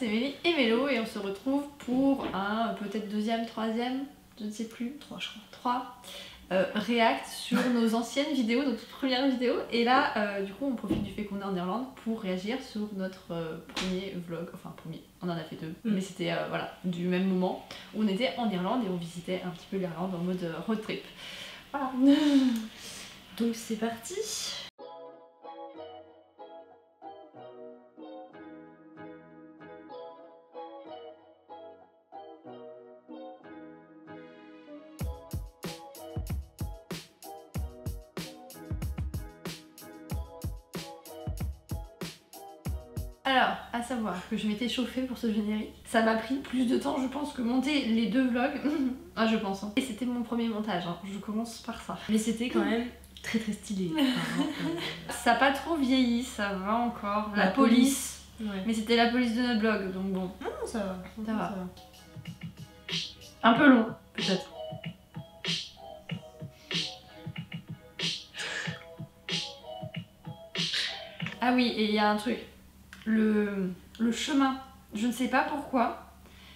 c'est Mélie et Mélo et on se retrouve pour un peut-être deuxième, troisième, je ne sais plus, 3 je crois, 3 react sur nos anciennes vidéos, notre première vidéo. Et là, du coup, on profite du fait qu'on est en Irlande pour réagir sur notre premier vlog, enfin premier, on en a fait 2, mais c'était voilà, du même moment où on était en Irlande et on visitait un petit peu l'Irlande en mode road trip. Voilà. Donc c'est parti. Alors, à savoir que je m'étais chauffée pour ce générique. Ça m'a pris plus de temps, je pense, que monter les 2 vlogs. Ah, je pense. Hein. Et c'était mon premier montage, hein. Je commence par ça. Mais c'était quand même très stylé. Ça n'a pas trop vieilli, ça va encore. La police. Ouais. Mais c'était la police de notre blog, donc bon. Non, ça va. Ça va. Un peu long, peut-être. Ah oui, et il y a un truc. Le chemin, je ne sais pas pourquoi,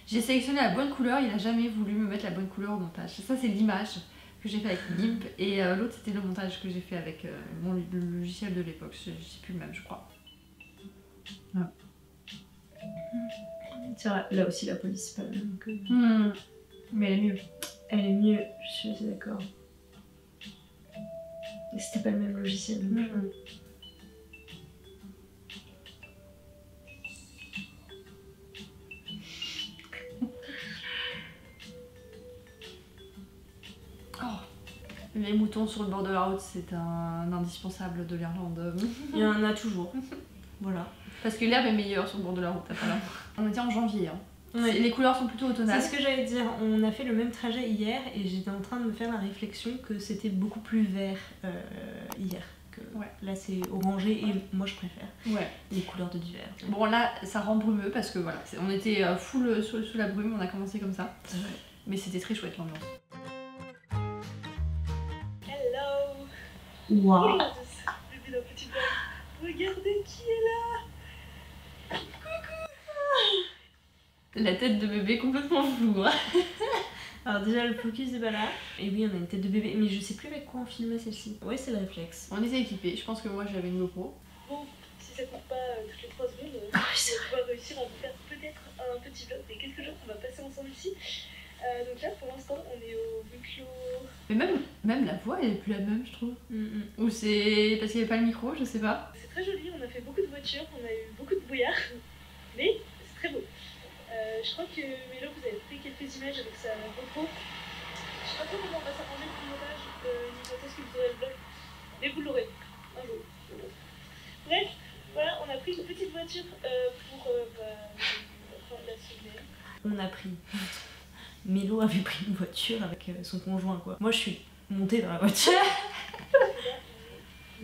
j'ai sélectionné la bonne couleur, il a jamais voulu me mettre la bonne couleur au montage. Ça c'est l'image que j'ai fait avec GIMP et l'autre c'était le montage que j'ai fait avec le logiciel de l'époque, je sais plus le même je crois. Ah. C'est vrai, là aussi la police c'est pas la même que... Mais elle est mieux. Elle est mieux, je suis assez d'accord. C'était pas le même logiciel. Les moutons sur le bord de la route, c'est un indispensable de l'Irlande. Il y en a toujours. Voilà. Parce que l'herbe est meilleure sur le bord de la route, apparemment. On était en janvier. Hein. Ouais. Les couleurs sont plutôt automnales. C'est ce que j'allais dire. On a fait le même trajet hier et j'étais en train de me faire la réflexion que c'était beaucoup plus vert hier. Que là c'est orangé et moi je préfère les couleurs de l'hiver. Bon là ça rend brumeux parce que voilà, on était full sous la brume, on a commencé comme ça. Mais c'était très chouette l'ambiance. Waouh! Regardez qui est là! Coucou! La tête de bébé complètement floue. Hein. Alors déjà le focus est pas là. Et oui on a une tête de bébé, mais je sais plus avec quoi on filmait celle-ci. Ouais c'est le réflexe. On était équipés, je pense que moi j'avais une GoPro. Bon, si ça court pas toutes les 3 secondes, on va réussir à vous faire peut-être un petit vlog des quelques jours qu'on va passer ensemble ici. Donc là pour l'instant on est au huis clos. Mais même la voix elle est plus la même je trouve. Ou c'est parce qu'il n'y avait pas le micro, je sais pas. C'est très joli, on a fait beaucoup de voitures, on a eu beaucoup de brouillard, mais c'est très beau. Je crois que Mélo vous avez pris quelques images avec sa GoPro. Je sais pas trop comment on va s'arranger pour le montage, ni quand est-ce que vous aurez le vlog, mais vous l'aurez un jour. Bref, voilà, on a pris une petite voiture pour la semaine. On a pris. Mélo avait pris une voiture avec son conjoint quoi. Moi je suis montée dans la voiture.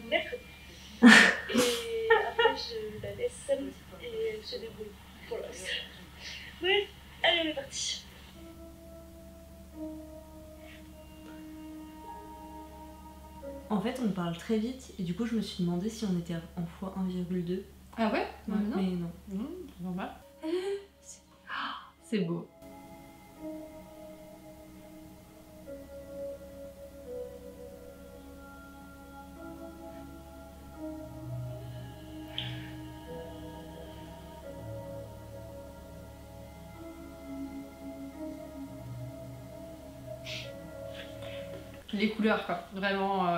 Mercredi. Et après je la laisse samedi et elle se débrouille pour le reste. Bref, allez on est parti. En fait on parle très vite et du coup je me suis demandé si on était en x1,2. Ah ouais? Mais non. C'est normal. C'est beau. Les couleurs quoi, vraiment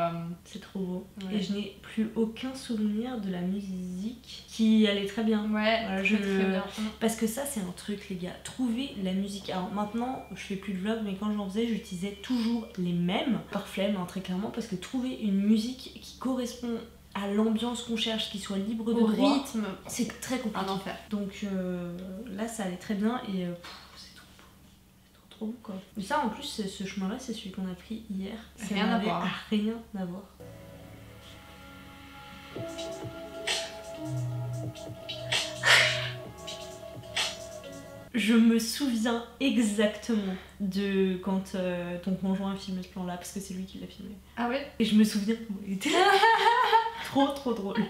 c'est trop beau. Et je n'ai plus aucun souvenir de la musique qui allait très bien. Ouais, voilà, très bien. Parce que ça c'est un truc les gars, trouver la musique. Alors maintenant je fais plus de vlog mais quand j'en faisais j'utilisais toujours les mêmes, par flemme hein, très clairement, parce que trouver une musique qui correspond à l'ambiance qu'on cherche, qui soit libre de droit, rythme, c'est très compliqué. Un enfer. Donc là ça allait très bien et trop beau quoi. Mais ça en plus ce chemin là c'est celui qu'on a pris hier. Rien à voir. Rien à voir. Je me souviens exactement de quand ton conjoint a filmé ce plan là parce que c'est lui qui l'a filmé. Ah ouais? Et je me souviens comment il était trop drôle.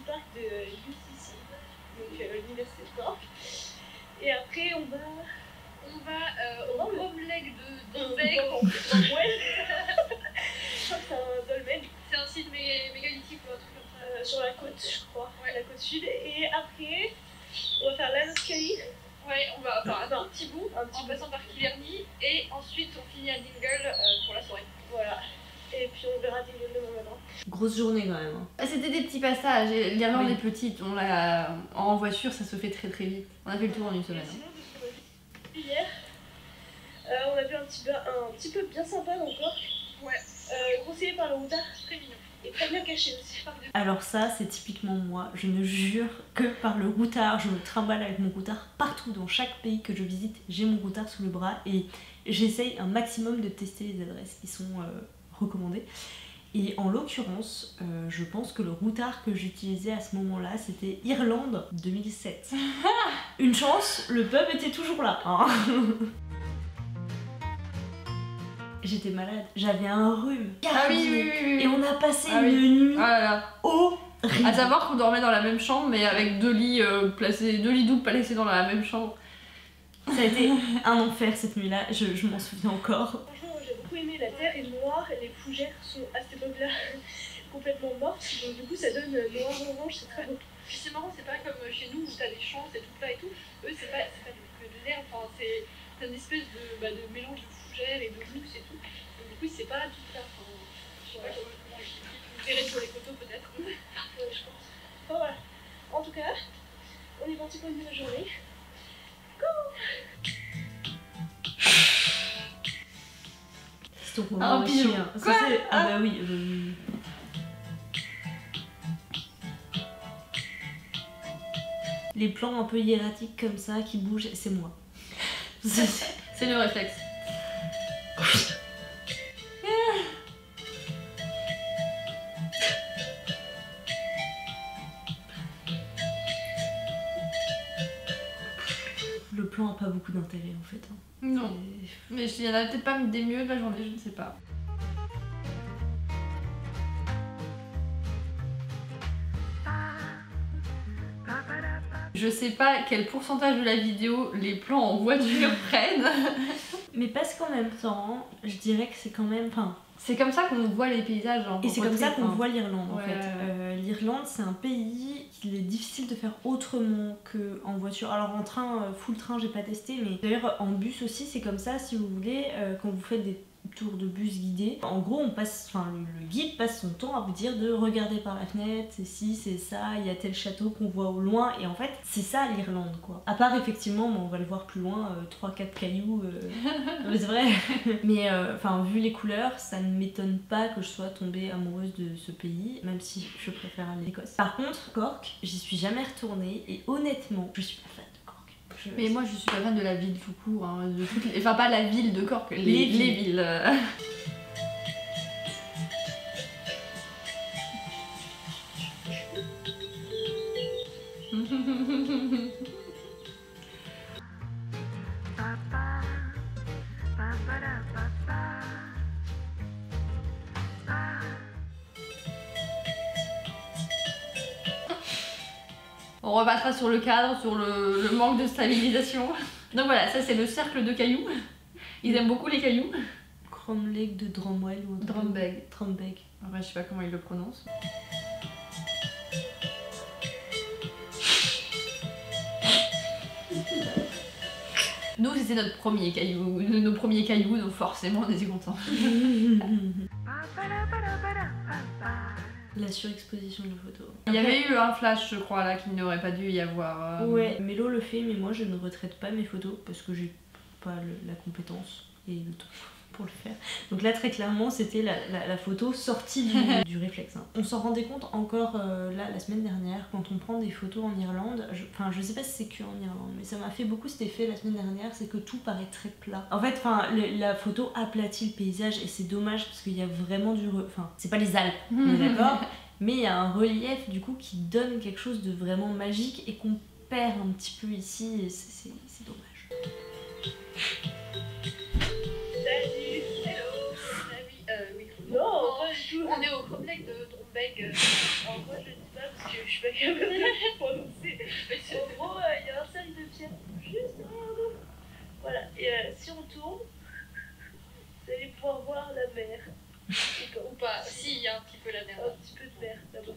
parc de UCC, donc l'université de Cork. Et après on va au Home Lake de Dombasle. Ouais. Je crois que c'est un dolmen. C'est un site mégalithique ou un truc comme ça. Sur la côte, je crois. Ouais. La côte sud. Et après, on va faire l'Anascali. Ouais, on va faire un petit bout en passant par Killarney. Et ensuite, on finit à Dingle pour la soirée. Voilà. Et puis on verra Dingle demain matin. Grosse journée quand même. C'était des petits passages. L'Irlande est petite. En voiture, ça se fait très très vite. On a fait le tour en une semaine. Sinon, de ce qu'on a vu hier, on a vu un petit peu bien sympa dans le Cork. Ouais. Conseillé par le routard, très mignon. Et très bien caché aussi. Alors ça, c'est typiquement moi. Je ne jure que par le routard. Je me trimballe avec mon routard partout. Dans chaque pays que je visite, j'ai mon routard sous le bras. Et j'essaye un maximum de tester les adresses qui sont recommandées. Et en l'occurrence, je pense que le routard que j'utilisais à ce moment-là, c'était Irlande 2007. Une chance, le pub était toujours là. Hein. J'étais malade, j'avais un rhume. Ah oui. Et on a passé une nuit horrible. À savoir qu'on dormait dans la même chambre, mais avec deux lits doubles placés dans la même chambre. Ça a été un enfer cette nuit-là, je m'en souviens encore. Franchement, j'ai beaucoup aimé, la terre est noire, les fougères sont à cette époque-là complètement mortes, donc du coup ça donne noir-orange, c'est très beau. Puis c'est marrant, c'est pas comme chez nous où t'as des champs, c'est tout plat et tout. Eux, c'est pas que de l'herbe, enfin, c'est une espèce de mélange de fougères et de mousse et tout. Donc du coup, c'est pas tout plat. Enfin, je sais pas comment expliquer. Vous verrez sur les photos peut-être. Ouais, je pense. Enfin voilà. En tout cas, on est parti pour une nouvelle journée. Go! C'est ton moment aussi, hein. Quoi? Ah bah oui. Les plans un peu hiératiques comme ça qui bougent, c'est moi. C'est le réflexe. Le plan a pas beaucoup d'intérêt en fait. Hein. Non. Mais il y en a peut-être pas des mieux de la journée, je ne sais pas. Je sais pas quel pourcentage de la vidéo les plans en voiture prennent. Mais parce qu'en même temps, je dirais que c'est quand même... C'est comme ça qu'on voit les paysages. Et c'est comme ça qu'on voit l'Irlande en fait. L'Irlande, c'est un pays qu'il est difficile de faire autrement qu'en voiture. Alors en train, full train, j'ai pas testé, mais d'ailleurs en bus aussi, c'est comme ça si vous voulez, quand vous faites des tours de bus guidés. En gros, le guide passe son temps à vous dire de regarder par la fenêtre, c'est ci, c'est ça, il y a tel château qu'on voit au loin, et en fait, c'est ça l'Irlande quoi. À part effectivement, on va le voir plus loin, 3-4 cailloux, mais c'est vrai. Mais vu les couleurs, ça ne m'étonne pas que je sois tombée amoureuse de ce pays, même si je préfère l'Écosse. Par contre, Cork, j'y suis jamais retournée, et honnêtement, je suis pas fan. Mais moi je suis pas fan de la ville tout court, hein, enfin pas la ville de Cork, les villes. On repassera sur le cadre, sur le manque de stabilisation. Donc voilà, ça c'est le cercle de cailloux. Ils aiment beaucoup les cailloux. Crom Lake de Dromwell ou Drombeg. Après, je sais pas comment ils le prononcent. Nous c'était nos premiers cailloux, donc forcément on était contents. La surexposition de photos. Il y avait eu un flash, je crois, là, qu'il n'aurait pas dû y avoir. Ouais, Mélo le fait, mais moi je ne retraite pas mes photos parce que j'ai pas la compétence et le temps pour le faire. Donc là, très clairement, c'était la photo sortie du réflexe. Hein. On s'en rendait compte encore là, la semaine dernière, quand on prend des photos en Irlande. Je sais pas si c'est que en Irlande, mais ça m'a fait beaucoup cet effet la semaine dernière, c'est que tout paraît très plat. En fait, la photo aplatit le paysage et c'est dommage parce qu'il y a vraiment du... c'est pas les Alpes, on est d'accord, mais il y a un relief du coup qui donne quelque chose de vraiment magique et qu'on perd un petit peu ici et c'est dommage. Salut! Hello! Oui. Non, pas du tout. On est au Crom Lake de Drombeg. Alors moi je dis pas parce que je suis pas capable de prononcer. En gros, il y a un cercle de pierre juste derrière nous. Voilà, et si on tourne, vous allez pouvoir voir la mer. Ou pas, si, il y a un petit peu la mer. Un petit peu de mer là-bas.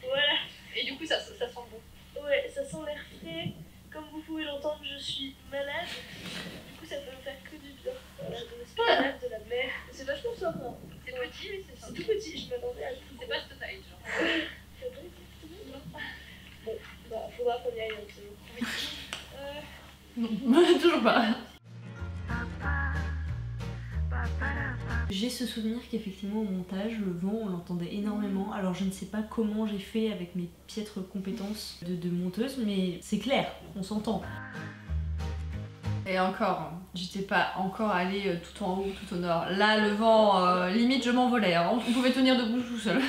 Voilà. Et du coup, ça sent bon. Ouais, ça sent l'air frais. Comme vous pouvez l'entendre, je suis malade. Du coup, ça peut me faire que du bien. Voilà, de l'esplanade, de la mer. C'est vachement sympa. C'est petit, mais c'est C'est tout petit, je m'attendais à tout. C'est pas Stone Age, genre. C'est vrai, exactement. Bon, bah, faudra qu'on y aille un petit jour. Non, toujours pas. J'ai ce souvenir qu'effectivement au montage, le vent on l'entendait énormément. Alors je ne sais pas comment j'ai fait avec mes piètres compétences de monteuse, mais c'est clair, on s'entend. Et encore, hein, j'étais pas encore allée tout en haut, tout au nord. Là, le vent, limite je m'envolais. Hein. On pouvait tenir debout tout seul.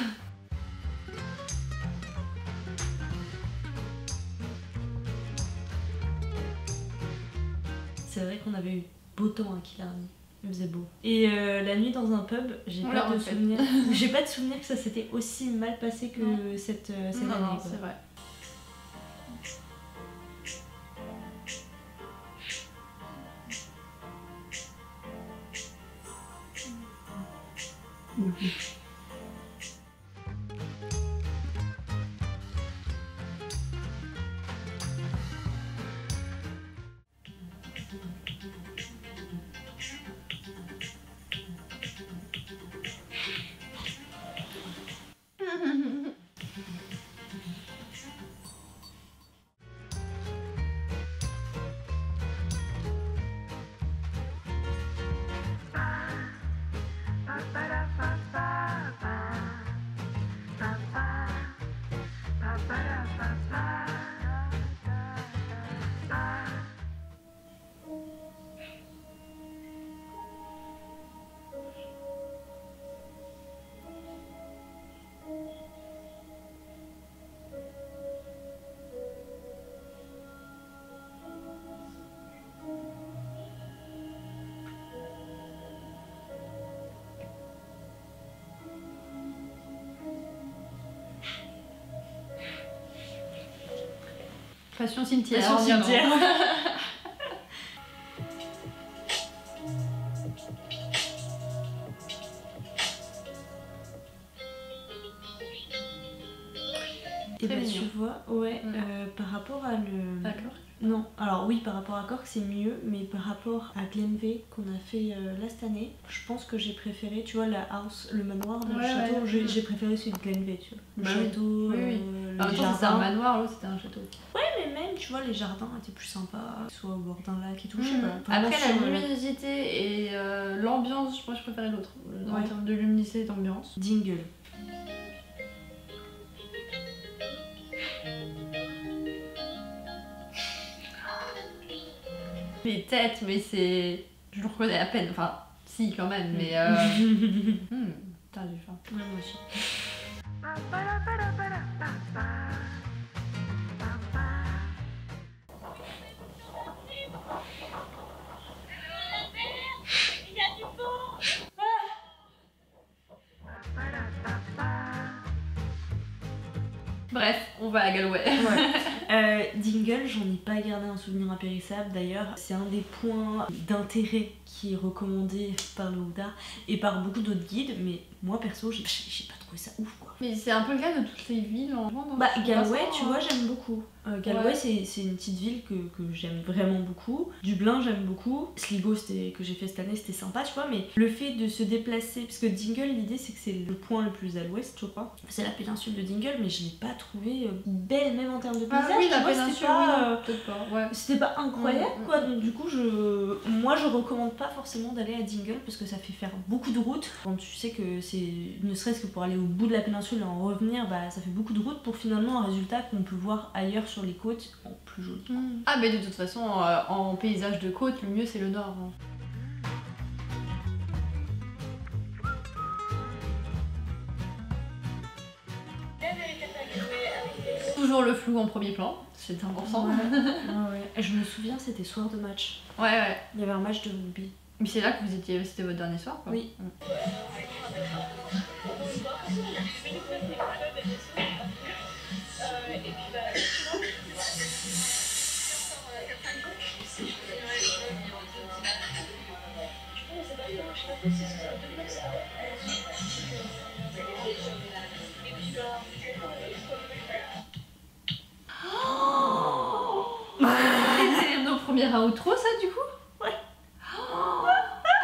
C'est vrai qu'on avait eu beau temps à Killarney. Il faisait beau. Et la nuit dans un pub, j'ai On pas l'a de refait. souvenir. J'ai pas de souvenir que ça s'était aussi mal passé que cette année. Non, quoi. c'est vrai. Passion cimetière. Passion on dit non. cimetière. Et Très bah mignon. tu vois, ouais, Mm. par rapport à le... D'accord. Non, alors oui, par rapport à Cork c'est mieux, mais par rapport à Glenveigh qu'on a fait là cette année, je pense que j'ai préféré, tu vois, la house, le manoir, le Ouais, château, ouais. j'ai préféré celui de Glenveigh, tu vois. Le Bah oui. château, Oui, oui. les En même temps, c'était un jardins. manoir, l'autre c'était un château. Mais même, tu vois, les jardins étaient plus sympas, soit au bord d'un lac et tout, je sais pas. Vraiment Après, la sur, luminosité et l'ambiance, moi je préférais l'autre. En Ouais. termes de luminosité et d'ambiance. Dingle. Les têtes, mais c'est. Je le reconnais à peine. Enfin, si, quand même, mais. T'as du faim. Ouais, moi aussi. Bref, on va à Galway. Dingle, j'en ai pas gardé un souvenir impérissable. D'ailleurs, c'est un des points d'intérêt qui est recommandé par le Houda et par beaucoup d'autres guides, mais moi perso, j'ai pas trouvé ça ouf quoi. Mais c'est un peu le cas de toutes les villes en France. Bah, Galway, tu vois, j'aime beaucoup. Galway, Ouais. c'est une petite ville que j'aime vraiment beaucoup. Dublin, j'aime beaucoup. Sligo, que j'ai fait cette année, c'était sympa, tu vois, mais le fait de se déplacer, parce que Dingle, l'idée c'est que c'est le point le plus à l'ouest, je crois. C'est la péninsule de Dingle, mais je l'ai pas trouvée belle, même en termes de paysage. Ah oui, tu la vois, c'était péninsule, pas, oui, non, peut-être pas. Ouais. c'était pas incroyable Mm, mm, quoi, donc du coup moi je recommande pas forcément d'aller à Dingle parce que ça fait faire beaucoup de route. Quand tu sais que c'est ne serait-ce que pour aller au bout de la péninsule et en revenir, bah ça fait beaucoup de route pour finalement un résultat qu'on peut voir ailleurs sur les côtes en plus joli. Ah, mais de toute façon, en paysage de côte, le mieux c'est le nord. Hein. La véritable Galway avec des Toujours le flou en premier plan, c'est important. Ouais. Et je me souviens, c'était soir de match. Ouais. Il y avait un match de rugby. Mais c'est là que vous étiez, c'était votre dernier soir quoi. Oui. premier outro ça du coup? Ouais.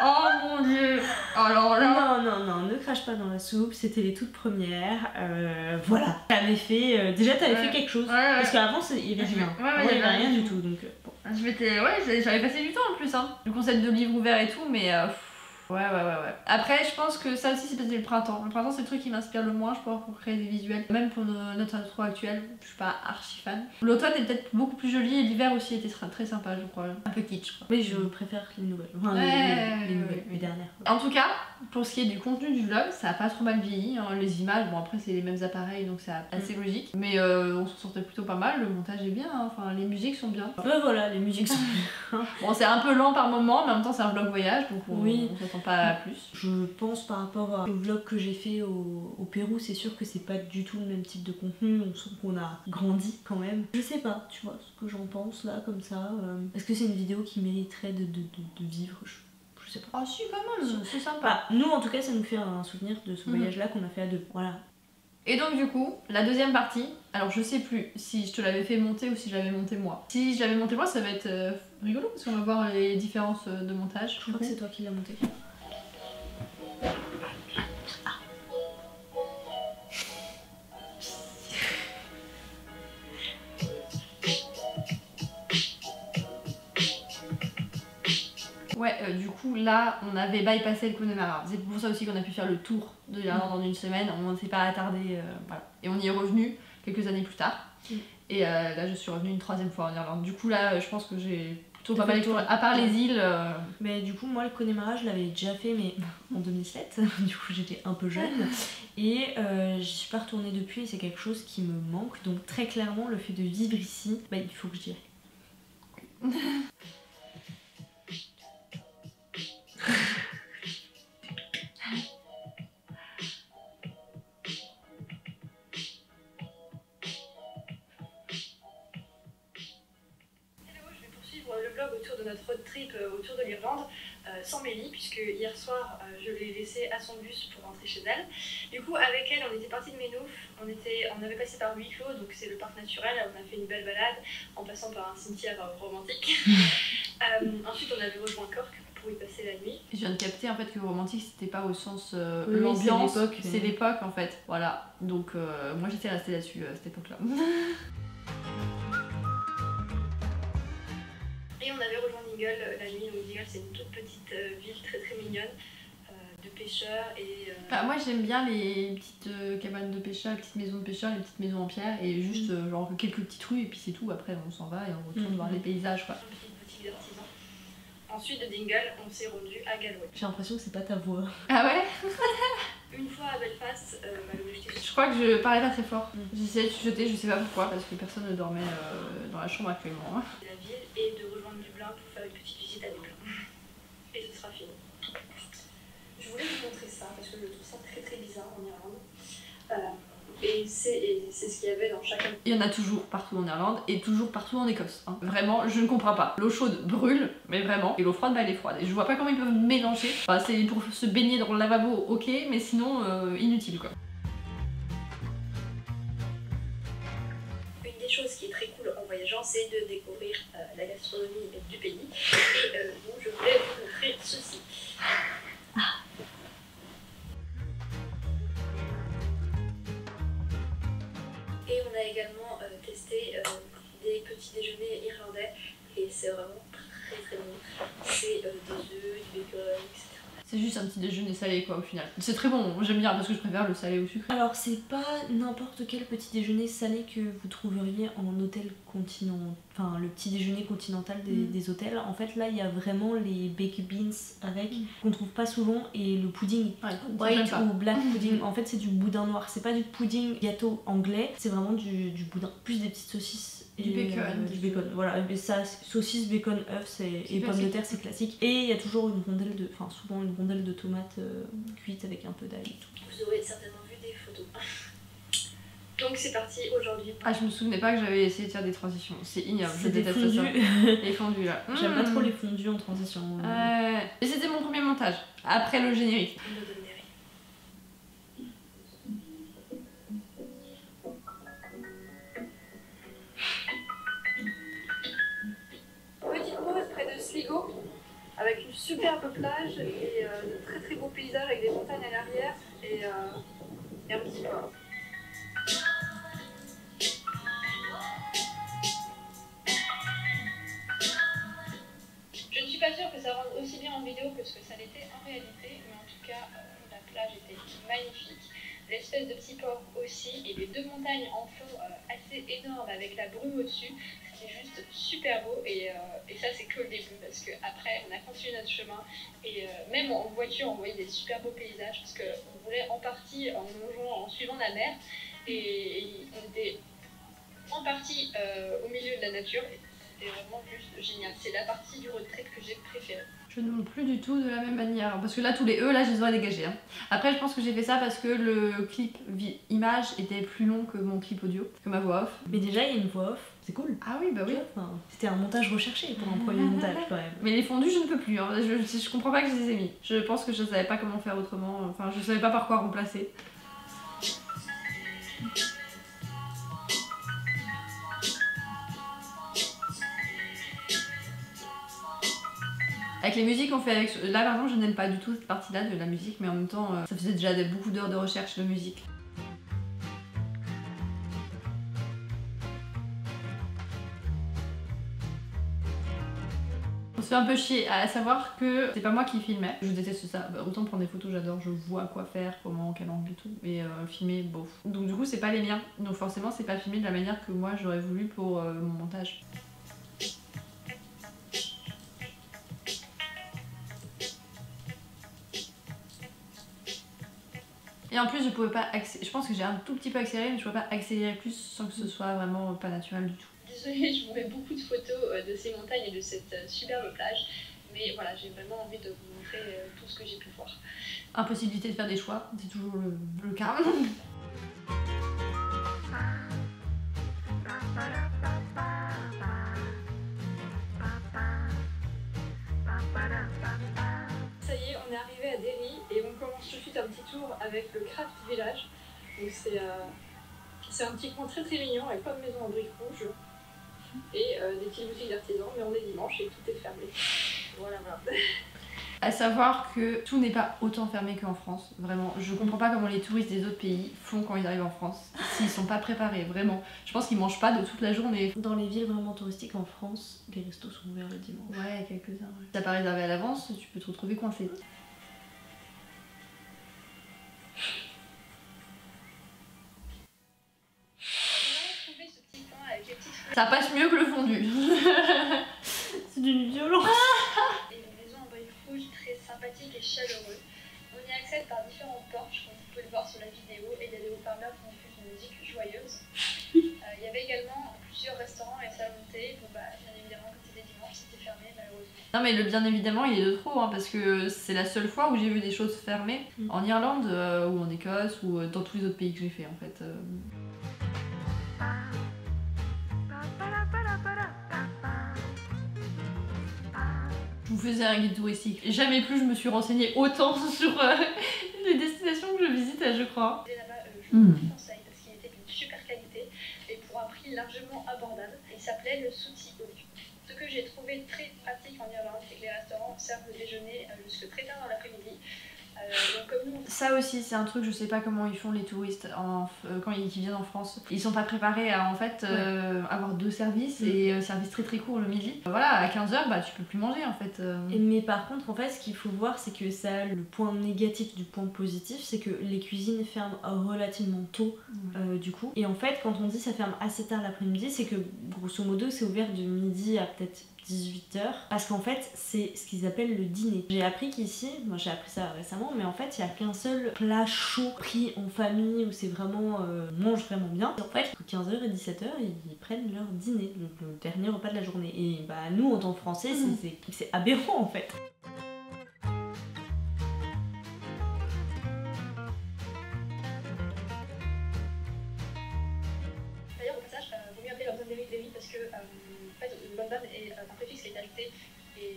Oh mon dieu. Alors là... Non, ne crache pas dans la soupe, c'était les toutes premières. Voilà. T'avais fait. Déjà, t'avais fait quelque chose. Ouais. Parce qu'avant, il y avait rien. Ouais, Il y avait rien du tout. Donc, bon. J'avais passé du temps en plus, hein. Le concept de livre ouvert et tout, mais ouais. Après, je pense que ça aussi, c'est peut-être le printemps. Le printemps, c'est le truc qui m'inspire le moins, je pense, pour créer des visuels. Même pour notre intro actuelle, je suis pas archi fan. L'automne est peut-être beaucoup plus joli et l'hiver aussi était très sympa, je crois. Un peu kitsch, quoi. Mais je préfère les nouvelles. Enfin, les nouvelles, les dernières. En tout cas, pour ce qui est du contenu du vlog, ça a pas trop mal vieilli. Hein. Les images, bon, après, c'est les mêmes appareils, donc c'est assez logique. Mais on s'en sortait plutôt pas mal. Le montage est bien, hein. Enfin, les musiques sont bien. Voilà, les musiques sont bien. Bon, c'est un peu lent par moment, mais en même temps, c'est un vlog voyage, donc on s'attend pas à plus. Je pense par rapport au vlog que j'ai fait au Pérou, c'est sûr que c'est pas du tout le même type de contenu, on sent qu'on a grandi quand même. Je sais pas, tu vois, ce que j'en pense là, comme ça. Est-ce que c'est une vidéo qui mériterait de vivre? Je sais pas. Ah si, quand même, c'est sympa. Bah, nous en tout cas, ça nous fait un souvenir de ce voyage-là qu'on a fait à deux. Voilà. Et donc du coup, la deuxième partie, alors je sais plus si je te l'avais fait monter ou si je l'avais monté moi. Si je l'avais monté moi, ça va être rigolo parce qu'on va voir les différences de montage. Je crois que c'est toi qui l'as monté. Ouais, du coup là, on avait bypassé le Connemara. C'est pour ça aussi qu'on a pu faire le tour de l'Irlande en une semaine. On ne s'est pas attardé, voilà. Et on y est revenu quelques années plus tard. Et là, je suis revenue une troisième fois en Irlande. Du coup là, je pense que j'ai plutôt pas mal exploré. À part les îles. Mais du coup, moi, le Connemara, je l'avais déjà fait, mais en 2007. Du coup, j'étais un peu jeune. Et j'y suis pas retournée depuis. Et c'est quelque chose qui me manque. Donc très clairement, le fait de vivre ici, bah, il faut que j'y aille. Le vlog autour de notre road trip autour de l'Irlande sans Mélie, puisque hier soir je l'ai laissée à son bus pour rentrer chez elle. Du coup, avec elle, on était parti de Maynooth, on avait passé par Huis Clos, donc c'est le parc naturel, on a fait une belle balade en passant par un cimetière romantique. Ensuite, on avait rejoint Cork pour y passer la nuit. Je viens de capter en fait que romantique c'était pas au sens oui, l'ambiance, c'est l'époque en fait. Voilà, donc moi j'étais restée là-dessus à cette époque-là. Et on avait rejoint Dingle la nuit, donc Dingle c'est une toute petite ville très très mignonne de pêcheurs et... Moi j'aime bien les petites cabanes de pêcheurs, les petites maisons de pêcheurs, les petites maisons en pierre et juste genre quelques petites rues et puis c'est tout, après on s'en va et on retourne voir les paysages quoi. Une petite boutique d'artisans. Ensuite de Dingle, on s'est rendu à Galway. J'ai l'impression que c'est pas ta voix. Ah ouais? Une fois à Belfast, l'objectif... Je crois que je parlais pas très fort. J'essayais de chuchoter, je sais pas pourquoi, parce que personne ne dormait dans la chambre actuellement. La ville et de rejoindre Dublin pour faire une petite visite à Dublin. Et ce sera fini. Je voulais vous montrer ça parce que je trouve ça très très bizarre en Irlande. Et c'est ce qu'il y avait dans chacun. Il y en a toujours partout en Irlande et toujours partout en Écosse. Hein. Vraiment, je ne comprends pas. L'eau chaude brûle, mais vraiment, et l'eau froide, bah elle est froide. Et je vois pas comment ils peuvent mélanger. Enfin, c'est pour se baigner dans le lavabo, ok, mais sinon, inutile quoi. Une des choses qui est très cool en voyageant, c'est de découvrir la gastronomie du pays. Et donc, je voulais vous montrer ceci. Et on a également testé des petits déjeuners irlandais et c'est vraiment très très bon. C'est des œufs, du bacon, etc. C'est juste un petit déjeuner salé quoi au final. C'est très bon, j'aime bien parce que je préfère le salé au sucre. Alors c'est pas n'importe quel petit déjeuner salé que vous trouveriez en hôtel continental, enfin le petit déjeuner continental des hôtels. En fait là il y a vraiment les baked beans avec qu'on trouve pas souvent et le pudding white ou black pudding. En fait c'est du boudin noir, c'est pas du pudding gâteau anglais, c'est vraiment du boudin. Plus des petites saucisses. Du bacon. Du bacon, voilà. Et ça, saucisse, bacon, œuf et pommes de terre, c'est classique. Et il y a toujours une rondelle de, enfin souvent une rondelle de tomates cuite avec un peu d'ail et tout. Vous aurez certainement vu des photos. Donc c'est parti aujourd'hui. Ah je me souvenais pas que j'avais essayé de faire des transitions, c'est ignoble, je C'est des déteste fondus. ça. Les fondus là. J'aime pas trop les fondus en transition. Et c'était mon premier montage, après le générique. On me donne des rires. Petite pause superbe plage et de très très beaux paysages avec des montagnes à l'arrière et un petit port. Je ne suis pas sûre que ça rende aussi bien en vidéo que ce que ça l'était en réalité, mais en tout cas la plage était magnifique. L'espèce de petit port aussi et les deux montagnes en fond assez énormes avec la brume au-dessus. C'était juste super beau et ça c'est que le début parce qu'après on a continué notre chemin et même en voiture on voyait des super beaux paysages parce qu'on voulait en partie en longeant, en suivant la mer et on était en partie au milieu de la nature et c'était vraiment juste génial. C'est la partie du road trip que j'ai préférée. Je ne monte plus du tout de la même manière parce que là tous les E là je les aurais dégagés. Après je pense que j'ai fait ça parce que le clip image était plus long que mon clip audio, que ma voix off. Mais déjà il y a une voix off, c'est cool. Ah oui bah oui. Enfin, c'était un montage recherché pour un premier montage quand même. Mais les fondus je ne peux plus, hein. Je comprends pas que je les ai mis. Je pense que je savais pas comment faire autrement, enfin je savais pas par quoi remplacer. Avec les musiques qu'on fait avec... Là par exemple je n'aime pas du tout cette partie là de la musique mais en même temps ça faisait déjà beaucoup d'heures de recherche de musique. On se fait un peu chier à savoir que c'est pas moi qui filmais. Je déteste ça, bah, autant prendre des photos j'adore, je vois quoi faire, comment, quel angle et tout. Et filmer, bof. Donc du coup c'est pas les miens, donc forcément c'est pas filmé de la manière que moi j'aurais voulu pour mon montage. Et en plus je pouvais pas je pense que j'ai un tout petit peu accéléré mais je pouvais pas accélérer plus sans que ce soit vraiment pas naturel du tout. Désolée, je vous mets beaucoup de photos de ces montagnes et de cette superbe plage, mais voilà, j'ai vraiment envie de vous montrer tout ce que j'ai pu voir. Impossibilité de faire des choix, c'est toujours le cas. Ça y est, on est arrivé à Derry et on commence tout de suite un petit tour avec le Craft Village. Donc c'est un petit coin très très mignon avec plein de maisons en briques rouges et des petites boutiques d'artisans, mais on est dimanche et tout est fermé. Voilà, voilà. À savoir que tout n'est pas autant fermé qu'en France, vraiment. Je comprends pas comment les touristes des autres pays font quand ils arrivent en France. S'ils sont pas préparés, vraiment. Je pense qu'ils mangent pas de toute la journée. Dans les villes vraiment touristiques en France, les restos sont ouverts le dimanche. Ouais, quelques-uns. Ouais. Si t'as pas réservé à l'avance, tu peux te retrouver coincé. Ça passe mieux que le fondu. C'est d'une violence. Et une maison en briques rouges très sympathique et chaleureux. On y accède par différents porches, comme vous pouvez le voir sur la vidéo, et il y a des haut-parleurs qui diffusent une musique joyeuse. Il y avait également plusieurs restaurants et salons de thé. Bon, bah, bien évidemment, quand c'était dimanche, c'était fermé, malheureusement. Non mais le bien évidemment il est de trop hein, parce que c'est la seule fois où j'ai vu des choses fermées en Irlande ou en Écosse ou dans tous les autres pays que j'ai fait en fait. Je vous faisais un guide touristique. Jamais plus je me suis renseignée autant sur les destinations que je visite, je crois. Et là-bas, je vous le conseille parce qu'il était d'une super qualité et pour un prix largement abordable. Il s'appelait le Sooty Hawk. Ce que j'ai trouvé très pratique en Irlande, c'est que les restaurants servent le déjeuner jusque très tard dans l'après-midi. Donc comme nous, ça aussi c'est un truc, je sais pas comment ils font les touristes quand ils viennent en France. Ils sont pas préparés à en fait avoir deux services et service très très court le midi. Voilà, à 15h bah tu peux plus manger en fait. Mais par contre en fait ce qu'il faut voir c'est que ça a le point négatif du point positif, c'est que les cuisines ferment relativement tôt du coup. Et en fait quand on dit ça ferme assez tard l'après-midi, c'est que grosso modo c'est ouvert de midi à peut-être 18h parce qu'en fait c'est ce qu'ils appellent le dîner. J'ai appris qu'ici, moi j'ai appris ça récemment, mais en fait il n'y a qu'un seul plat chaud pris en famille où c'est vraiment on mange vraiment bien. Et en fait entre 15h et 17h ils prennent leur dîner, le dernier repas de la journée. Et bah nous en tant que français c'est aberrant en fait. d'ailleurs au passage, vaut mieux appeler London Derry parce que en fait, London est un préfixe qui a été ajouté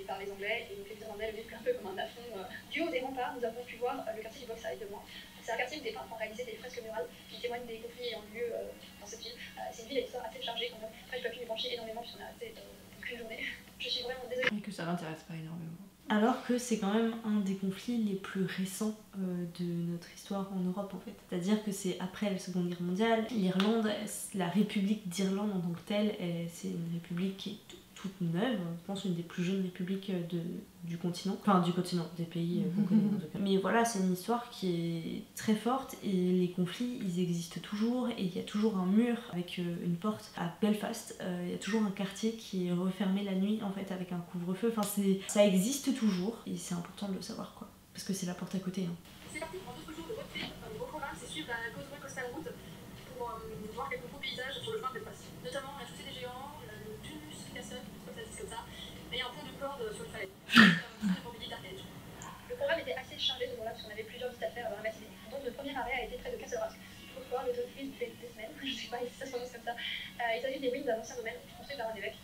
par les Anglais, et donc les Irlandais le vivent un peu comme un affront. Du haut des remparts, nous avons pu voir le quartier du Bogside de moi. C'est un quartier où des peintres ont réalisé des fresques murales qui témoignent des conflits ayant lieu dans cette ville. C'est une ville à l'histoire assez chargée quand même. Après, je peux plus m'y pencher énormément puisqu'on a resté qu'une journée. Je suis vraiment désolée. Et que ça l'intéresse pas énormément. Alors que c'est quand même un des conflits les plus récents de notre histoire en Europe en fait. C'est-à-dire que c'est après la Seconde Guerre mondiale, l'Irlande, la République d'Irlande en tant que telle, c'est une république qui est toute neuve, je pense une des plus jeunes républiques du continent, enfin du continent, des pays qu'on connaît en tout cas. Mais voilà, c'est une histoire qui est très forte et les conflits ils existent toujours et il y a toujours un mur avec une porte. À Belfast, il y a toujours un quartier qui est refermé la nuit en fait avec un couvre-feu, enfin ça existe toujours et c'est important de le savoir quoi, parce que c'est la porte à côté. Hein. C'est parti pour d'autres jours de road trip. Mon programme, c'est suivre la Causeway Coastal Route pour voir quelques beaux paysages sur le chemin de Belfast. Notamment la chaussée des géants, le Tunnus Castle, je crois que ça se dit comme ça, et un pont de corde sur le falaise. Le programme était assez chargé ce jour-là parce qu'on avait plusieurs visites à faire dans la matinée. Donc le premier arrêt a été près de Castle Rock pour voir le Dolphin des semaines, je sais pas si ça se prononce comme ça. Il s'agit des ruines d'un ancien domaine construit par un évêque.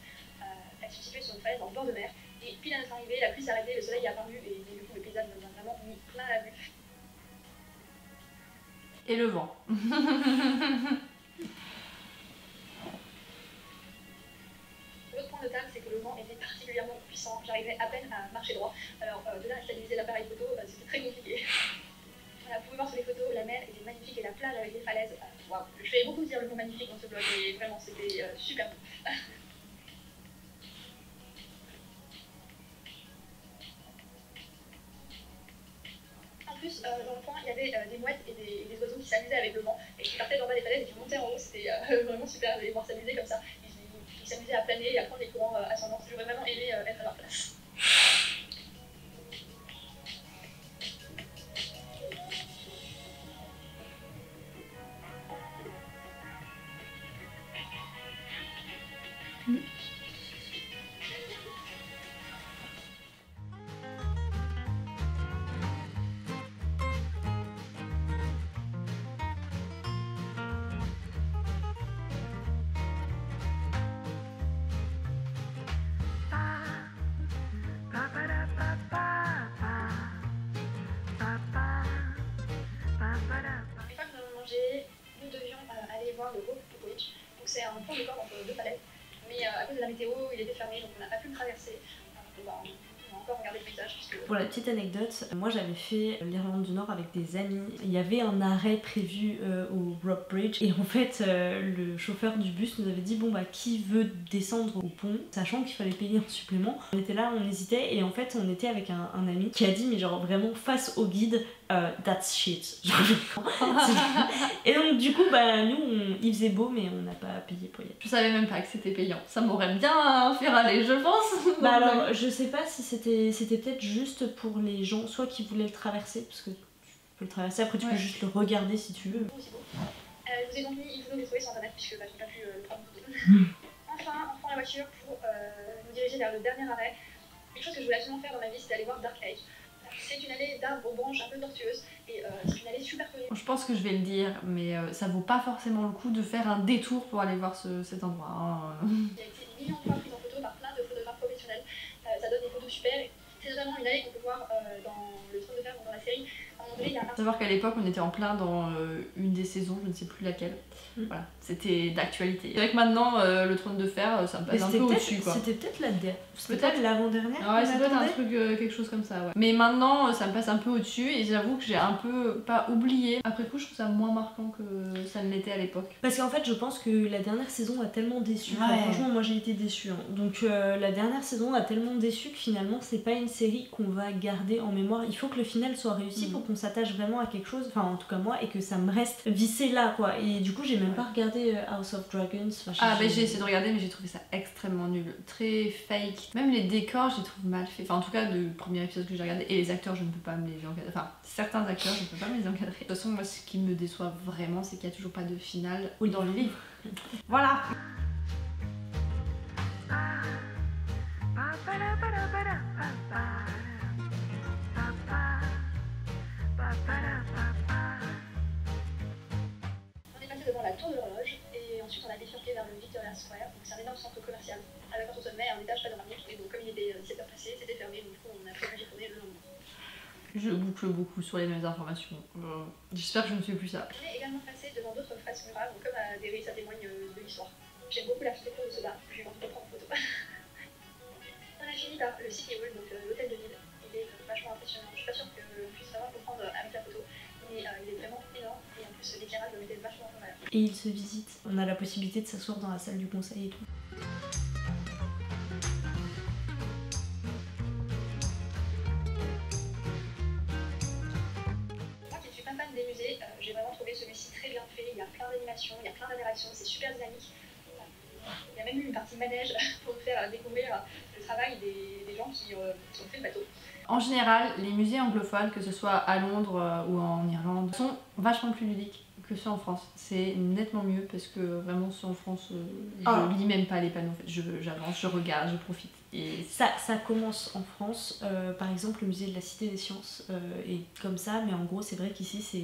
Elles sont situées sur une falaise en bord de mer. Et pile à notre arrivée, la pluie s'est arrêtée, le soleil est apparu et du coup le paysage nous a vraiment mis plein à la vue. Et le vent. L'autre point de table, c'est que le vent était particulièrement puissant. J'arrivais à peine à marcher droit. Alors, de là à stabiliser l'appareil photo, c'était très compliqué. Voilà, vous pouvez voir sur les photos, la mer était magnifique et la plage avec les falaises. Waouh, je vais beaucoup dire le mot magnifique dans ce blog et vraiment, c'était super beau. En plus, dans le coin, il y avait des mouettes et des oiseaux qui s'amusaient avec le vent et qui partaient d'en bas des falaises et qui montaient en haut. C'était vraiment super de les voir s'amuser comme ça. Ils s'amusaient à planer et à prendre les courants ascendants. J'aurais vraiment aimé être à leur place. Nous devions aller voir le Rope Bridge. Donc c'est un pont de corde entre deux falaises. Mais à cause de la météo, il était fermé, donc on n'a pas pu le traverser. On va encore regarder le paysage. Pour la petite anecdote, moi j'avais fait l'Irlande du Nord avec des amis. Il y avait un arrêt prévu au Rope Bridge et en fait le chauffeur du bus nous avait dit bon bah qui veut descendre au pont, sachant qu'il fallait payer un supplément. On était là, on hésitait et en fait on était avec un ami qui a dit mais genre vraiment face au guide that's shit. Et donc du coup bah nous il faisait beau mais on n'a pas payé pour y aller. Je savais même pas que c'était payant. Ça m'aurait bien fait râler, je pense. Bah alors je sais pas si c'était peut-être juste pour les gens soit qui voulaient le traverser parce que tu peux le traverser après tu peux juste le regarder si tu veux. Je vous ai donc mis une photo que j'ai trouvée sur internet puisque je n'ai pas pu le prendre. Enfin, on prend la voiture pour nous diriger vers le dernier arrêt. Une chose que je voulais absolument faire dans ma vie, c'était aller voir Dark Age. C'est une allée d'arbres aux branches un peu tortueuses et c'est une allée super connue. Je pense que je vais le dire, mais ça vaut pas forcément le coup de faire un détour pour aller voir cet endroit. Hein. Il a été millions de fois prise en photo par plein de photographes professionnels. Ça donne des photos super. C'est notamment une allée qu'on peut voir dans le Trône de Fer, dans la série. À un moment donné, il y a un... Savoir qu'à l'époque, on était en plein dans une des saisons, je ne sais plus laquelle. Voilà, c'était d'actualité. C'est vrai que maintenant, le Trône de Fer, ça me passe un peu au-dessus, quoi. C'était peut-être peut-être l'avant-dernière. Ouais, ça doit être un truc, quelque chose comme ça, ouais. Mais maintenant, ça me passe un peu au-dessus et j'avoue que j'ai un peu, pas oublié. Après coup, je trouve ça moins marquant que ça ne l'était à l'époque. Parce qu'en fait, je pense que la dernière saison a tellement déçu. Enfin, franchement, moi j'ai été déçue. Hein. Donc la dernière saison a tellement déçu que finalement, c'est pas une série qu'on va garder en mémoire. Il faut que le final soit réussi pour qu'on s'attache vraiment à quelque chose. Enfin, en tout cas moi, et que ça me reste vissé là, quoi. Et du coup, j'ai même pas regardé House of Dragons. Enfin, j'ai essayé de regarder, mais j'ai trouvé ça extrêmement nul, très fake. Même les décors, je les trouve mal faits. Enfin, en tout cas, le premier épisode que j'ai regardé, et les acteurs, je ne peux pas me les encadrer. Enfin, certains acteurs, je ne peux pas me les encadrer. De toute façon, moi, ce qui me déçoit vraiment, c'est qu'il n'y a toujours pas de finale dans le livre. Voilà. On est passé devant la tour de l'horloge et ensuite on a bifurqué vers le Victoria Square. Donc c'est un énorme centre commercial avec un sommet à un étage panoramique. Et donc comme il était 17h passé, c'était fermé, donc du coup on a prévu d'y retourner le lendemain. Je boucle beaucoup sur les mêmes informations. J'espère que je ne fais plus ça. On est également passé devant d'autres fresques murales, donc comme à Derry, ça témoigne de l'histoire. J'aime beaucoup l'architecture de ce bar, je vais vous prendre en photo. On a fini par le City Hall, donc l'hôtel de ville. et ils se visitent. On a la possibilité de s'asseoir dans la salle du conseil et tout. Moi qui ne suis pas fan des musées, j'ai vraiment trouvé celui-ci très bien fait. Il y a plein d'animations, il y a plein d'interactions, c'est super dynamique. Il y a même eu une partie manège pour nous faire découvrir le travail des gens qui ont fait le bateau. En général, les musées anglophones, que ce soit à Londres ou en Irlande, sont vachement plus ludiques que ceux en France. C'est nettement mieux parce que vraiment ceux en France, je lis même pas les panneaux. En fait. J'avance, je regarde, je profite. Et ça commence en France, par exemple le musée de la Cité des Sciences est comme ça, mais en gros c'est vrai qu'ici c'est...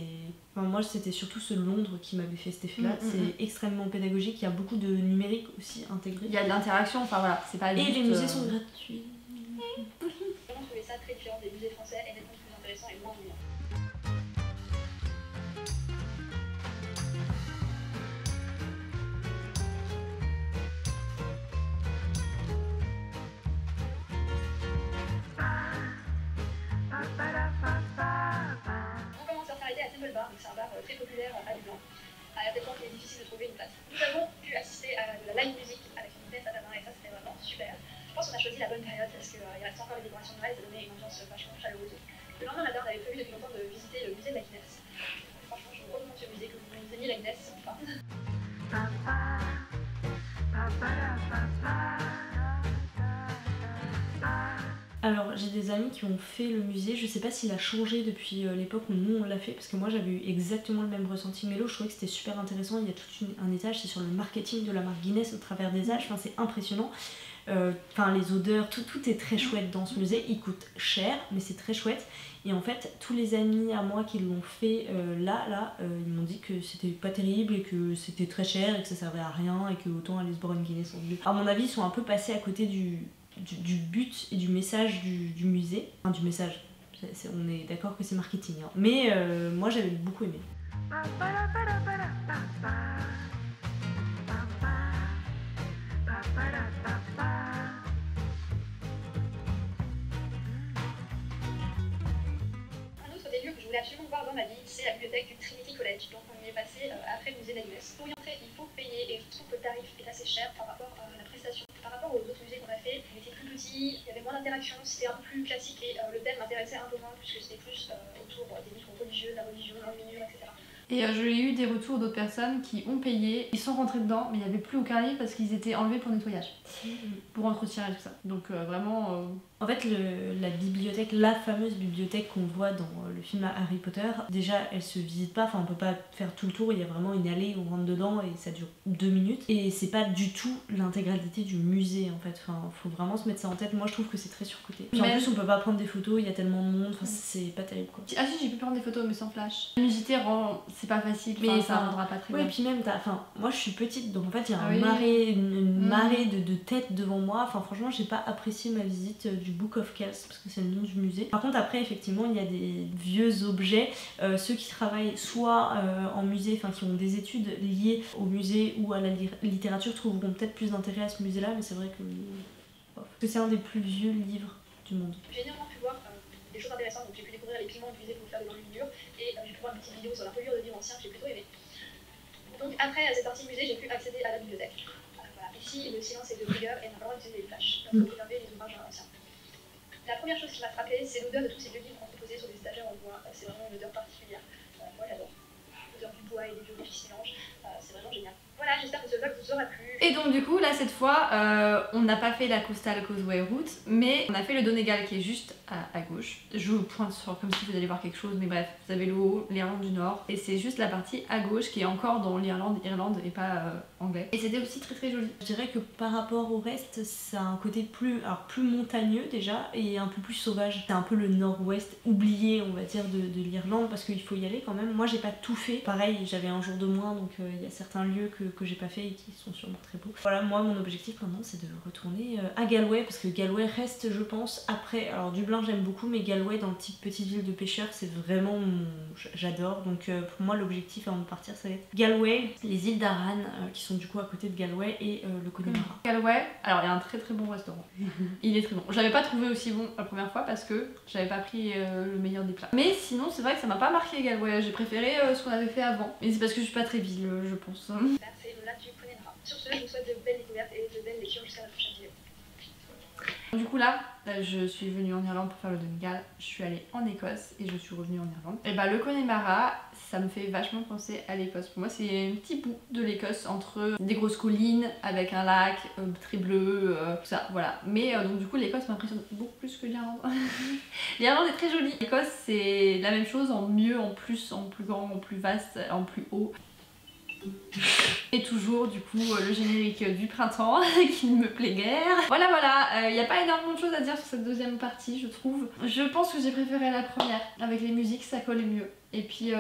Enfin, moi c'était surtout ce Londres qui m'avait fait cet effet là, c'est extrêmement pédagogique, il y a beaucoup de numérique aussi intégré. Il y a de l'interaction, enfin voilà, c'est pas juste... Et les musées sont gratuits. J'ai vraiment trouvé ça très différent des musées français et nettement plus intéressant et moins ennuyant. On commence à s'arrêter à Temple Bar, donc c'est un bar très populaire à Dublin, à tel point qu'il est difficile de trouver une place. Nous avons pu assister à de la live music avec une pièce à la main et ça c'était vraiment super. Je pense qu'on a choisi la bonne période parce qu'il reste encore les décorations de Noël, ça donnait une ambiance vachement chaleureuse. Le lendemain matin, on avait prévu depuis longtemps de visiter le musée de la Guinness. Franchement, je vous recommande ce musée, que vous aimiez la Guinness. Enfin. Alors j'ai des amis qui ont fait le musée, je sais pas s'il a changé depuis l'époque où nous on l'a fait, parce que moi j'avais eu exactement le même ressenti Mélo, je trouvais que c'était super intéressant, il y a tout un étage, c'est sur le marketing de la marque Guinness au travers des âges, enfin, c'est impressionnant. Enfin les odeurs, tout est très chouette dans ce musée, il coûte cher mais c'est très chouette. Et en fait tous les amis à moi qui l'ont fait ils m'ont dit que c'était pas terrible et que c'était très cher et que ça servait à rien et que autant aller se boire une Guinness en lieu. À mon avis ils sont un peu passés à côté du but et du message du musée. Enfin du message, on est d'accord que c'est marketing hein. Mais moi j'avais beaucoup aimé. Je voulais absolument voir dans ma vie, c'est la bibliothèque du Trinity College, donc on y est passé après le musée de la Guinness. Pour y entrer, il faut payer et je trouve que le tarif est assez cher par rapport à la prestation. Par rapport aux autres musées qu'on a fait, il était plus petit, il y avait moins d'interaction, c'était un peu plus classique et le thème m'intéressait un peu moins puisque c'était plus autour des mythes religieux, de la religion, l'enluminure, etc. Et j'ai eu des retours d'autres personnes qui ont payé, ils sont rentrés dedans, mais il n'y avait plus aucun livre parce qu'ils étaient enlevés pour nettoyage, pour entretien et tout ça. Donc vraiment... En fait, la bibliothèque, la fameuse bibliothèque qu'on voit dans le film Harry Potter, déjà elle se visite pas, enfin on peut pas faire tout le tour, il y a vraiment une allée où on rentre dedans et ça dure 2 minutes. Et c'est pas du tout l'intégralité du musée en fait, enfin faut vraiment se mettre ça en tête, moi je trouve que c'est très surcoté. Puis en plus on peut pas prendre des photos, il y a tellement de monde, enfin c'est pas terrible quoi. Ah si, j'ai pu prendre des photos mais sans flash. Le musée c'est pas facile, mais ça rendra pas très bien. Oui, et puis même moi je suis petite donc en fait il y a une marée de têtes devant moi, enfin franchement j'ai pas apprécié ma visite du Book of Kells parce que c'est le nom du musée. Par contre après effectivement il y a des vieux objets, ceux qui travaillent soit en musée, enfin qui ont des études liées au musée ou à la littérature trouveront peut-être plus d'intérêt à ce musée là, mais c'est vrai que c'est un des plus vieux livres du monde. J'ai néanmoins pu voir des choses intéressantes, donc j'ai pu découvrir les pigments utilisés pour faire de l'enluminure et j'ai pu voir une petite vidéo sur la reliure de livres anciens que j'ai plutôt aimé. Donc après cette partie musée j'ai pu accéder à la bibliothèque. Voilà. Ici le silence est de rigueur et on n'a pas le droit d'utiliser les flashs pour préserver les ouvrages anciens. La première chose qui m'a frappée, c'est l'odeur de tous ces vieux livres entreposés sur des étagères en bois. C'est vraiment une odeur particulière. Moi j'adore. L'odeur du bois et des vieux livres qui se mélangent. C'est vraiment génial. Voilà, j'espère que ce vlog vous aura plu. Et donc du coup, là cette fois, on n'a pas fait la Coastal Causeway Route, mais on a fait le Donegal qui est juste à gauche. Je vous pointe sur comme si vous alliez voir quelque chose, mais bref, vous avez le haut, l'Irlande du Nord, et c'est juste la partie à gauche qui est encore dans l'Irlande et pas anglais. Et c'était aussi très très joli. Je dirais que par rapport au reste, ça a un côté plus montagneux déjà et un peu plus sauvage. C'est un peu le nord-ouest oublié, on va dire, de l'Irlande parce qu'il faut y aller quand même. Moi j'ai pas tout fait. Pareil, j'avais un jour de moins, donc il y a certains lieux que j'ai pas fait et qui sont sûrement très beaux. Voilà, moi mon objectif maintenant c'est de retourner à Galway parce que Galway reste je pense après, alors Dublin j'aime beaucoup mais Galway dans le type petite ville de pêcheurs c'est vraiment j'adore, donc pour moi l'objectif avant de partir ça va être Galway, les îles d'Arran qui sont du coup à côté de Galway et le Connemara. Galway, alors il y a un très très bon restaurant, il est très bon. Je l'avais pas trouvé aussi bon la première fois parce que j'avais pas pris le meilleur des plats. Mais sinon c'est vrai que ça m'a pas marqué Galway, j'ai préféré ce qu'on avait fait avant. Et c'est parce que je suis pas très ville je pense. Là c'est le lac du Connemara. Sur ce, je vous souhaite de belles découvertes et de belles lectures jusqu'à la prochaine vidéo. Du coup là, je suis venue en Irlande pour faire le Donegal, je suis allée en Écosse et je suis revenue en Irlande. Et bah le Connemara, ça me fait vachement penser à l'Écosse. Pour moi c'est un petit bout de l'Écosse entre des grosses collines avec un lac très bleu, tout ça, voilà. Mais donc du coup l'Écosse m'impressionne beaucoup plus que l'Irlande. L'Irlande est très jolie. L'Écosse c'est la même chose en mieux, en plus, en plus grand, en plus vaste, en plus haut. Et toujours du coup le générique du printemps qui ne me plaît guère. Voilà, il n'y a pas énormément de choses à dire sur cette deuxième partie je trouve. Je pense que j'ai préféré la première, avec les musiques ça collait mieux. Et puis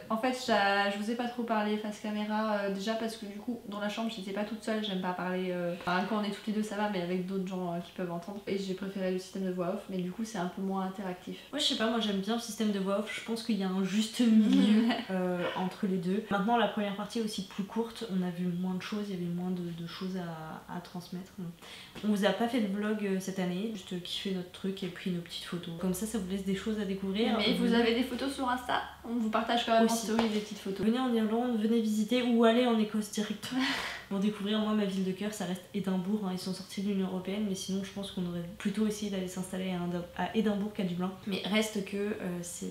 en fait je vous ai pas trop parlé face caméra déjà parce que du coup dans la chambre j'étais pas toute seule, j'aime pas parler, enfin quand on est toutes les deux ça va mais avec d'autres gens qui peuvent entendre. Et j'ai préféré le système de voix off mais du coup c'est un peu moins interactif. Ouais je sais pas, moi j'aime bien le système de voix off, je pense qu'il y a un juste milieu entre les deux. Maintenant la première partie est aussi plus courte, on a vu moins de choses, il y avait moins de choses à transmettre. On vous a pas fait de vlog cette année, juste kiffé notre truc et puis nos petites photos. Comme ça vous laisse des choses à découvrir. Mais vous avez des photos sur Insta? On vous partage quand même aussi en story des petites photos. Venez en Irlande, venez visiter ou allez en Écosse directement. Pour découvrir, moi ma ville de cœur ça reste Édimbourg, hein. Ils sont sortis de l'Union Européenne mais sinon je pense qu'on aurait plutôt essayé d'aller s'installer à Édimbourg qu'à Dublin. Mais reste que ce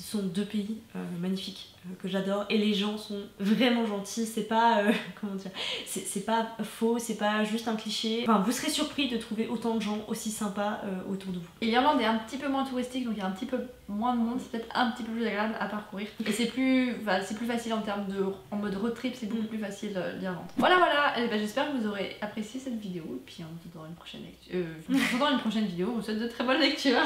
sont deux pays magnifiques que j'adore et les gens sont vraiment gentils, c'est pas comment dire, c'est pas faux, c'est pas juste un cliché. Enfin vous serez surpris de trouver autant de gens aussi sympas autour de vous. Et l'Irlande est un petit peu moins touristique donc il y a un petit peu moins de monde, c'est peut-être un petit peu plus agréable à parcourir. Et c'est plus facile en mode road trip, c'est beaucoup plus facile l'Irlande. Voilà, et ben, j'espère que vous aurez apprécié cette vidéo et puis on se retrouve dans une prochaine lecture. Dans une prochaine vidéo, on vous souhaite de très bonnes lectures.